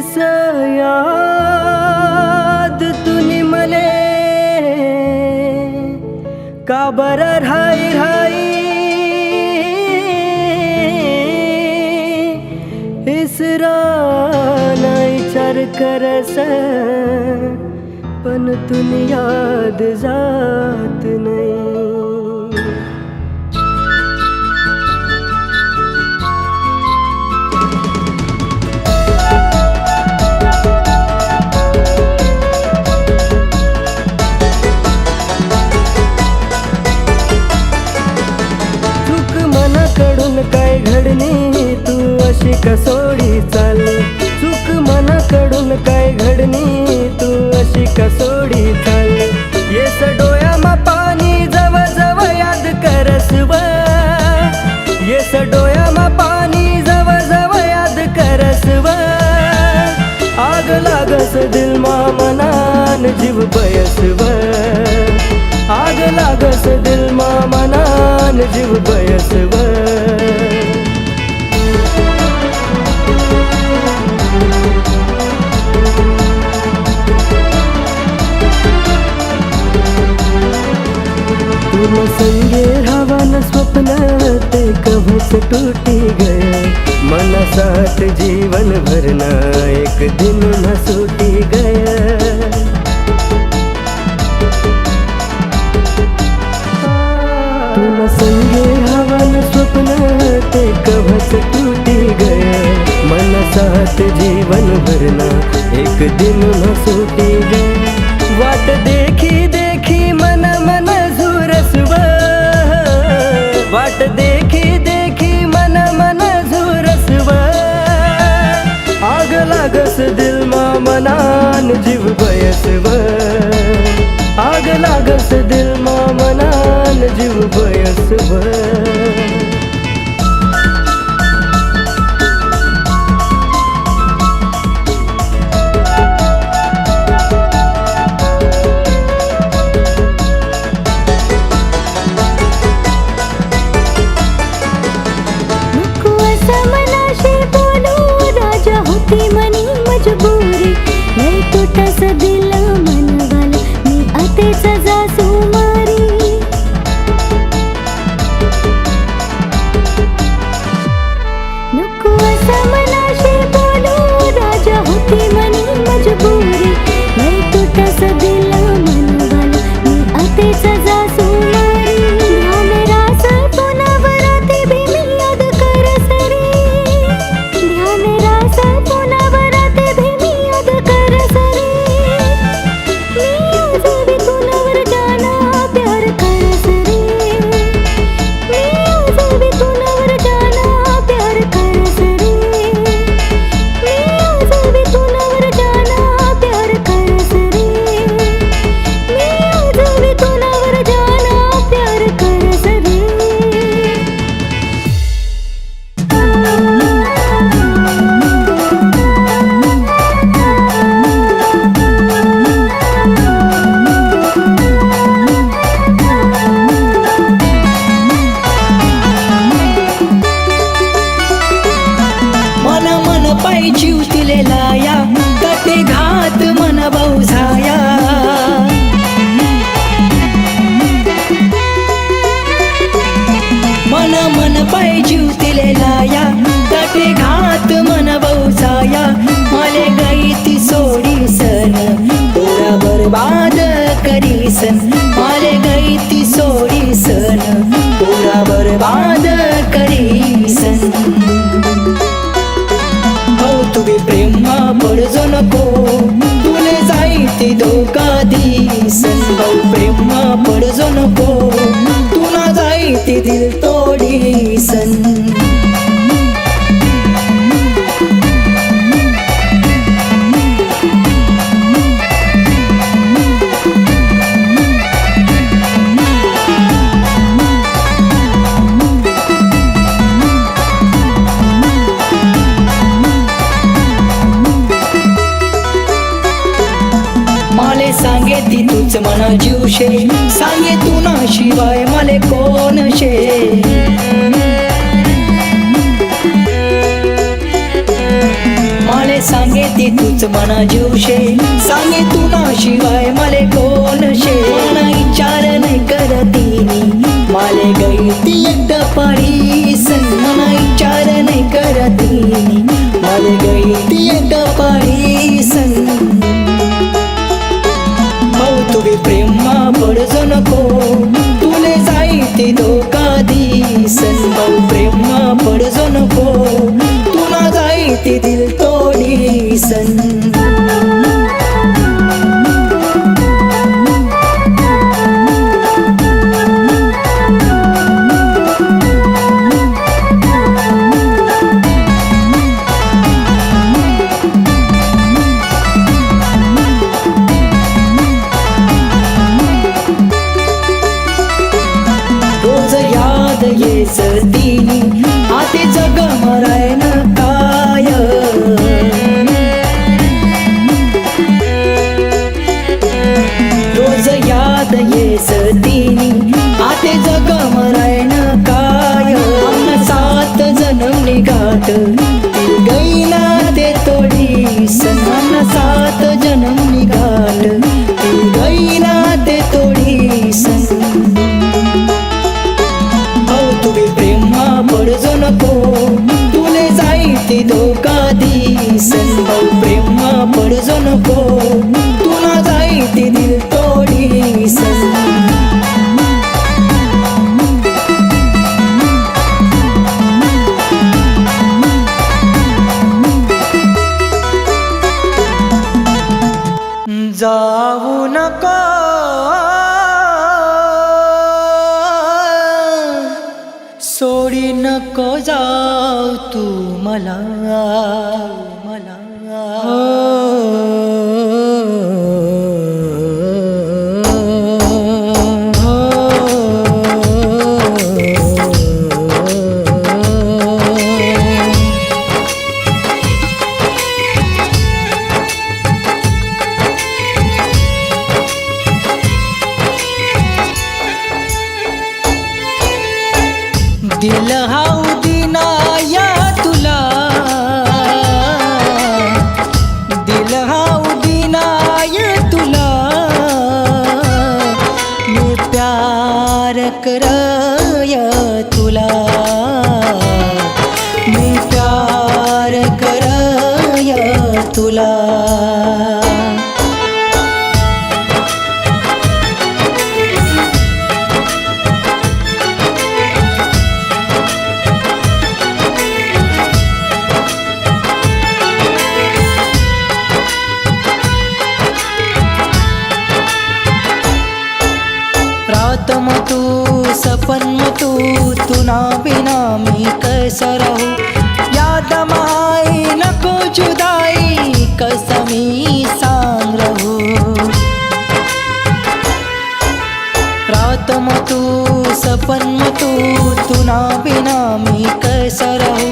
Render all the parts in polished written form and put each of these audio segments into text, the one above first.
दिस याद तुनी मले का बर राई राई इसरा नाही चार करस पण तुनी याद जात नाही। कडून काय घडणी तू अशी कसोडी चालली, चूक मनाकडून काय घडणी तू अशी कसोडी चालली। येस डोळ्यामा पाणी जव जव याद करसव, येस डोळ्यामा पाणी जव जव याद करसव। आग लागस दिल मा मनान जीव बयसव, आग लागस दिल मा मनान जीव बयसव। तुम संगे हवन स्वप्न ते कभस टूटी गए, मन साथ जीवन भरना एक दिन न सूटी गया। तुम संगे हवन स्वप्न ते कभस टूटी गए, मन साथ जीवन भरना एक दिन न सूटी गए। वाट देखी देखी मन मन झुरसव, वाट देखी देखी मन मन झुरसव। आग लागस दिल मा मनान जीव बयसव, आग लागस दिल मा मनान जीव बयसव। मनी मजबूरी लय तुटस दिल मनवाला मी आतेच जासू मारी। नको असं मनाशी बोलू राजा होती मनी मजबूरी लय तुटस दिल मनवाला मी आतेच जासू मारी। ध्यान रास पुनवराती भी मी याद करस रे, ध्यान रास जीव तिले लाया कटे घात मन बहुझाया। मन मन पाय जीव तिले लाया कटे घात मन बहुझाया। मले गई ती सोडी सन तोरा बर्बाद करीसन, मले गई ती सोडी सन तोरा बर्बाद करीसन। तुझे प्रेमा पडजो नको तुले जाईती धोका दिसन, भाऊ प्रेमा पडजो नको तुला जाईती दिल तोडीसन। सांगे ती तूच मना जीवशे, सांगे तू ना शिवाय मले कोण शे। माले सांगे ती तूच मना जीवशे सांगे तुना शिवाय मले कोण शे मना विचार नाही करतीनी माले गई ती एकदा पाडीसन मना विचार नाही करतीनी माले गई ती एकदा पाडीसन भाऊ तुम्ही प्रेमा पडजो नको तुले जाई ते धोका दिसन भाऊ प्रेमा पडजो नको तुला जाई ते दिल तोडीसन रोज याद येस तिनी आते जग मरायन काय रोज याद येस तिनी आते जग मरायन काय आमना 7 जन्म निघाट ती गईना ते तोडीसन आमना 7 जन्म निघाट ती गईना ते तोडीसन तुम्ही प्रेमा पडजो नको तुले जाई ती धोका दिसन भाऊ प्रेमा पडजो नको तुला जाई ती दिल तोडीसन जाऊ नको सोडी नको जाऊ तू मला दिल हाऊ दिनाया तुला दिल हाऊ दिनाय तुला मी प्यार करय तुला मी प्यार करय तुला रातम तू सपन तू तुना बिना मी कैसा रहूं याद माई नको जुदाई कसमी सांग रहूं रातम तू सपन तू तुना बिना मी कैसा रहूं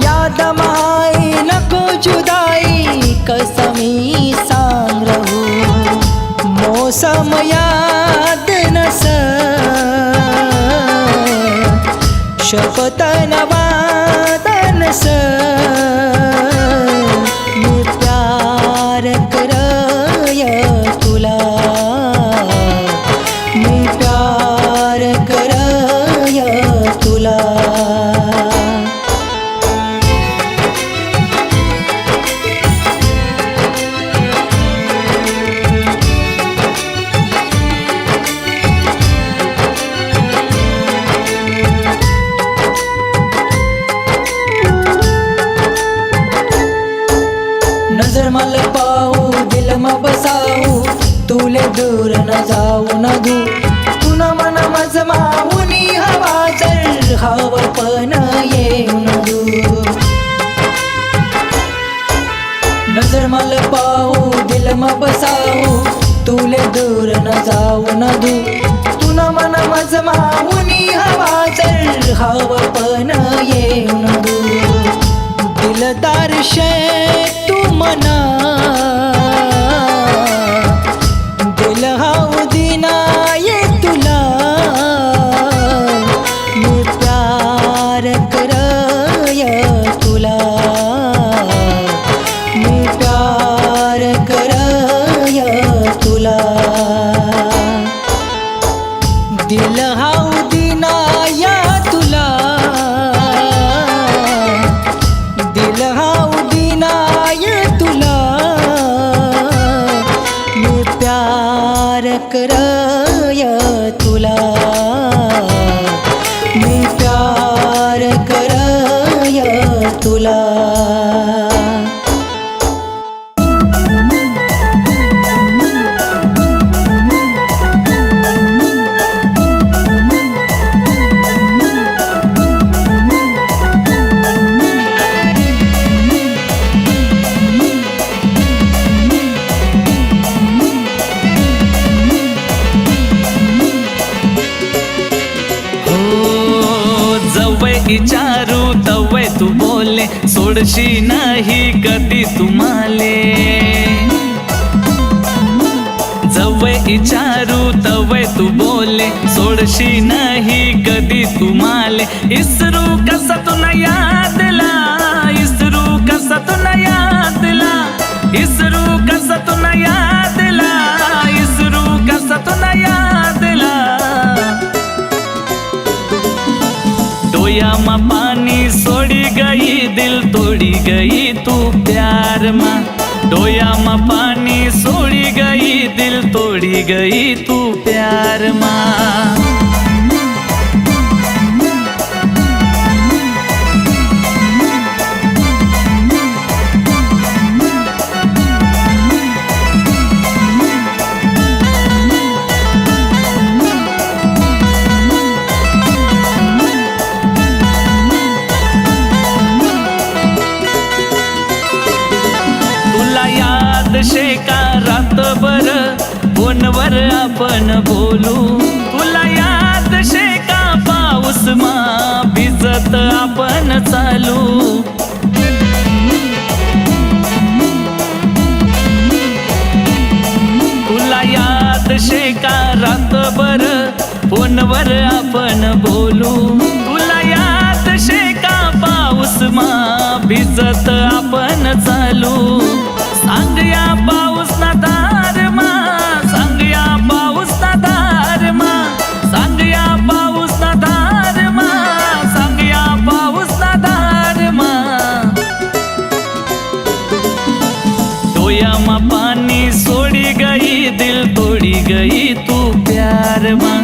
याद माई नको जुदाई कसमी सांग रहूं मौसम याद नस शपथ नवादनस मी प्यार करय तुला मी प्यार करय तुला नजर मल पाऊ दिल म बसाऊ तुले दूर न जाऊ न दू तुना मन मज माऊनी हवा जर हव पण येऊ न दू नजर मल पाऊ दिल म बसाऊ तुले दूर न जाऊ न दू तुना मन मज माऊनी हवा जर हव पण येऊ न दू दिलदार शे तू मना दिल हाऊ दिनाय तुला मी प्यार करय तुला मी प्यार विचारू तवय तू बोले सोडशी नाही कधी तुम्हाले जवय विचारू तवय तू बोले सोडशी नाही कधी तुम्हाले इसरू कसा तू न यादला इसरू कसा तू न यादला इसरू कसा तू न यादला इसरू कसा तू न यादला डोया मा पानी सोड़ी गई दिल तोड़ी गई तू प्यार मा डोया मा पानी सोड़ी गई दिल तोड़ी गई तू प्यार मा शेका रातभर फोनवर आपण बोलू तुला याद शेका पाऊस मा भिजत आपण चालू तुला याद शेका रातभर फोनवर आपण बोलू तुला याद शेका पाऊस मा भिजत आपण चालू सांग या पाऊस ना दार मा सांग या पाऊस ना दार मा सांग या पाऊस ना दार मा सांग या पाऊस ना दार मा डोया मा पानी सोड़ी गई दिल तोड़ी गई तू प्यार मा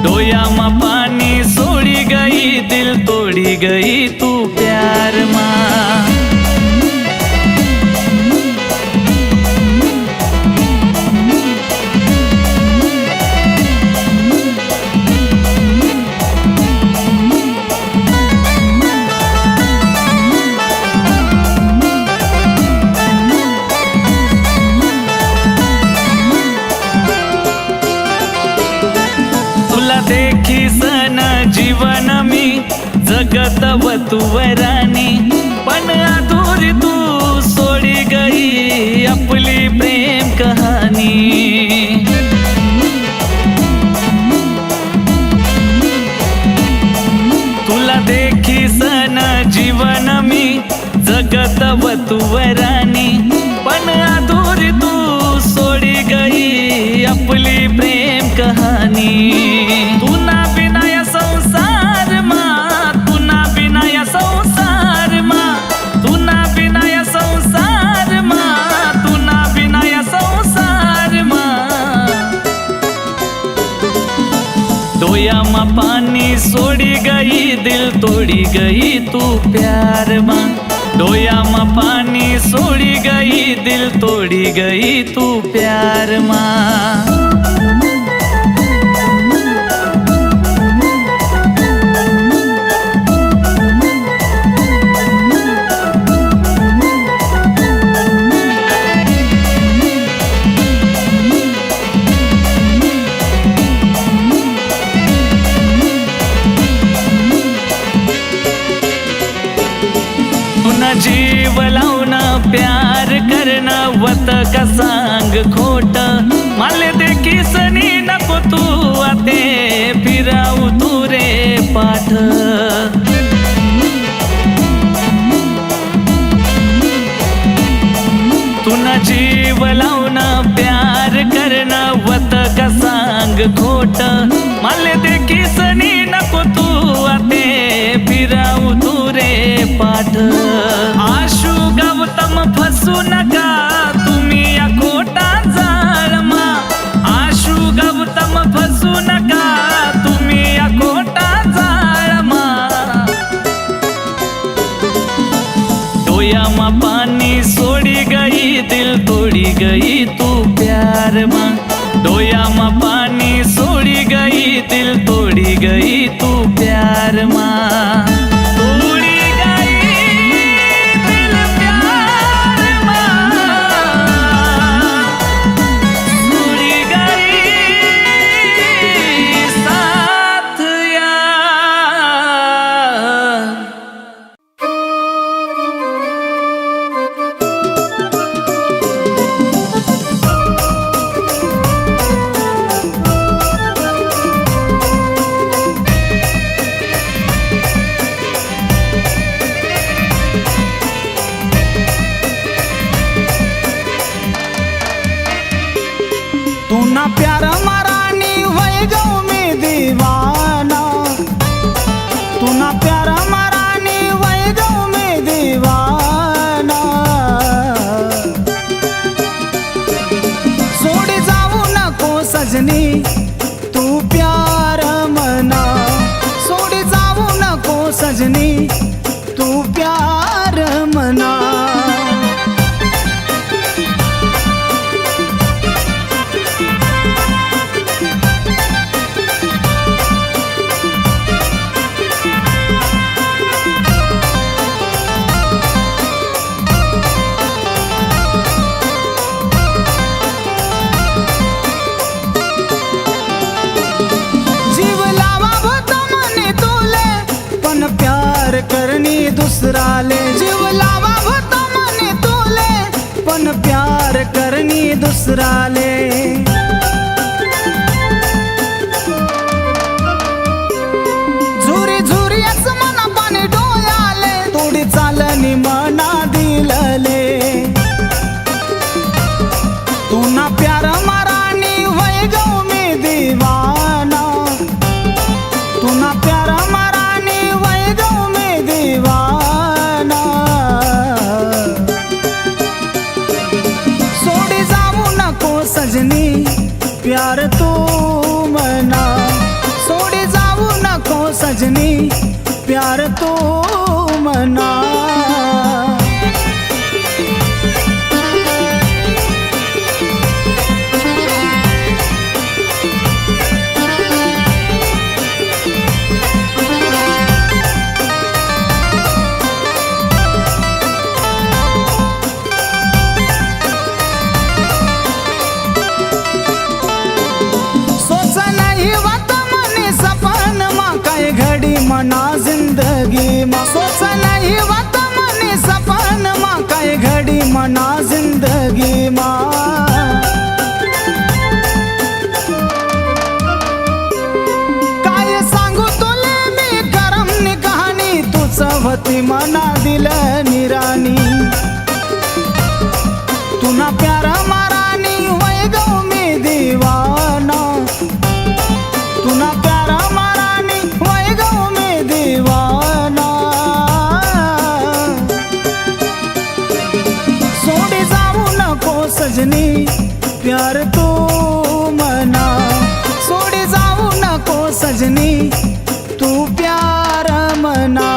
डोया मा पानी सोड़ी गई दिल तोड़ी गई तू प्यार मा देखी सन जीवन मी जगत वतुवरानी पण अधूरी तू सोडी गई आपली प्रेम कहानी तुला देखी सन जीवन मी जगत वतुवरानी पण अधूरी तू सोडी गई आपली प्रेम कहानी तुना बिना या संसार मा तुना बिना या संसार मा तुना बिना या संसार मा तुना बिना या संसार मा डोया मा पानी सोड़ी गई दिल तोड़ी गई तू प्यार मा डोया मा पानी सोड़ी गई दिल तोड़ी गई तू प्यार मा जीव लावून प्यार करणं वत का सांग खोट माले देखी सनी नको तू आते फिराऊ तू रे पाठ तुना जीव लावून प्यार करणं वत का सांग खोट माले देखी सनी नको तू आते फिराऊ तू रे पाठ आशु गौतम फसू नका तुम्ही या खोटा जाळमा आशु गौतम फसू नका तुम्ही या खोटा जाळमा डोया मा पानी सोड़ी गई दिल तोड़ी गई तू प्यार माँ। डोया मा पानी सोड़ी गई दिल तोड़ी गई तू प्यार माँ। तोड़ी गई दिल प्यार माँ, तोड़ी गई साथ यार। तू ना प्यार मारानी वही गऊ में दीवाना, तू ना प्यार मारानी वही गऊ में दीवाना। सोड़ी जाऊ नको सजनी तू प्यार मना, सोड़ी जाऊ नको सजनी तू प्यार मना। करनी दूसरा ले जीव लावा भता मने तोले, पन प्यार करनी दूसरा ले। झुरी झुरी आसमाना पाणी डोळ्याले, थोडी चालनी मना दिलले। तू ना प्यार मारानी वय गऊ मी दीवाना, तू ना प्यार मारानी वय गऊ मी दीवाना। सोड़ी जाऊ नको सजनी प्यार तू मना, सोड़ी जाऊ नको सजनी प्यार तू मना। मना जिंदगी मा सोच नहीं वत मने सपन मा काय घड़ी मना जिंदगी मा। काय सांगू तुले मी करम नि कहाणी तूच होती मना दिल निरानी। तू ना प्यार मारानी वय गऊ मी दीवाना, तू ना प्यार मारानी वय गऊ मी दीवाना। सोड़ी जाऊ नको सजनी प्यार तू मना, सोड़ी जाऊ नको सजनी तू प्यार मना।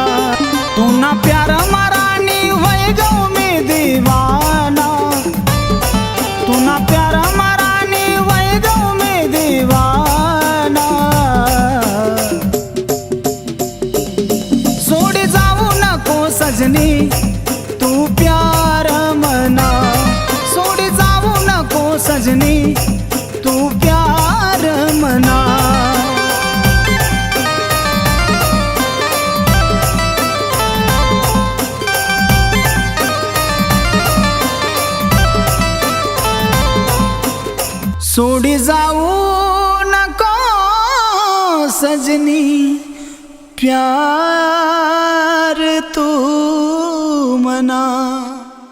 तू ना प्यार मारानी वय गऊ मी दीवाना, तू ना प्यार मारानी वय गऊ मी दीवाना। सोड़ी जाऊ नको सजनी तू प्यार मना, सोड़ी जाऊ नको सजनी तू प्यार मना। सोड़ी जाऊ नको सजनी प्यार तू मना।